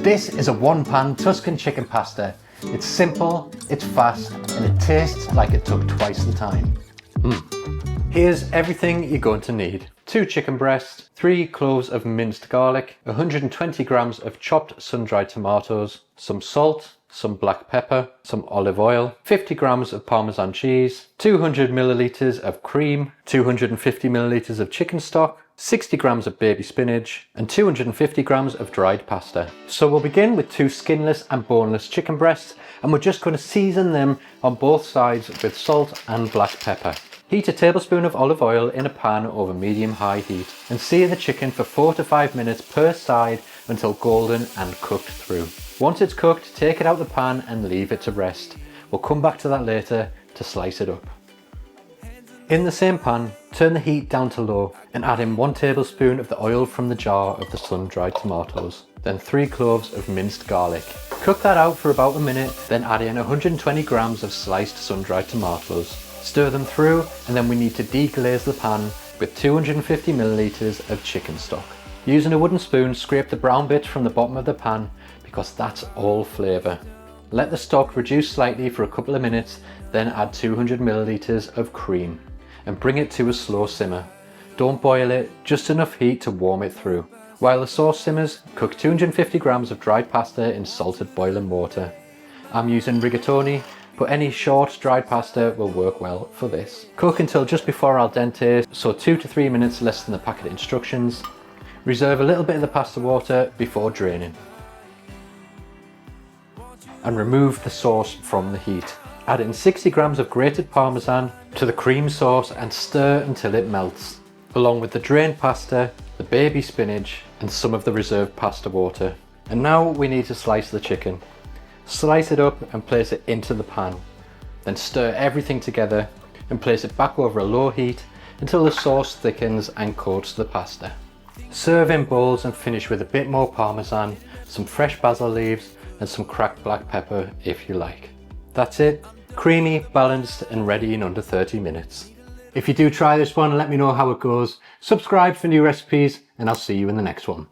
This is a one-pan Tuscan chicken pasta. It's simple, it's fast, and it tastes like it took twice the time. Here's everything you're going to need. 2 chicken breasts, 3 cloves of minced garlic, 120 grams of chopped sun-dried tomatoes, some salt, some black pepper, some olive oil, 50 grams of Parmesan cheese, 200 milliliters of cream, 250 milliliters of chicken stock, 60 grams of baby spinach, and 250 grams of dried pasta. So we'll begin with 2 skinless and boneless chicken breasts, and we're just going to season them on both sides with salt and black pepper. Heat a tablespoon of olive oil in a pan over medium-high heat and sear the chicken for 4 to 5 minutes per side until golden and cooked through. Once it's cooked, take it out the pan and leave it to rest. We'll come back to that later to slice it up. In the same pan, turn the heat down to low and add in 1 tablespoon of the oil from the jar of the sun-dried tomatoes, then 3 cloves of minced garlic. Cook that out for about a minute, then add in 120 grams of sliced sun-dried tomatoes. Stir them through, and then we need to deglaze the pan with 250 milliliters of chicken stock. Using a wooden spoon, scrape the brown bit from the bottom of the pan because that's all flavour. Let the stock reduce slightly for a couple of minutes, then add 200 milliliters of cream and bring it to a slow simmer. Don't boil it, just enough heat to warm it through. While the sauce simmers, cook 250 grams of dried pasta in salted boiling water. I'm using rigatoni, but any short dried pasta will work well for this. Cook until just before al dente, so 2 to 3 minutes less than the packet instructions. Reserve a little bit of the pasta water before draining. And remove the sauce from the heat. Add in 60 grams of grated Parmesan to the cream sauce and stir until it melts, along with the drained pasta, the baby spinach, and some of the reserved pasta water. And now we need to slice the chicken. Slice it up and place it into the pan. Then stir everything together and place it back over a low heat until the sauce thickens and coats the pasta. Serve in bowls and finish with a bit more Parmesan, some fresh basil leaves, and some cracked black pepper if you like. That's it. Creamy, balanced, and ready in under 30 minutes. If you do try this one, let me know how it goes. Subscribe for new recipes, and I'll see you in the next one.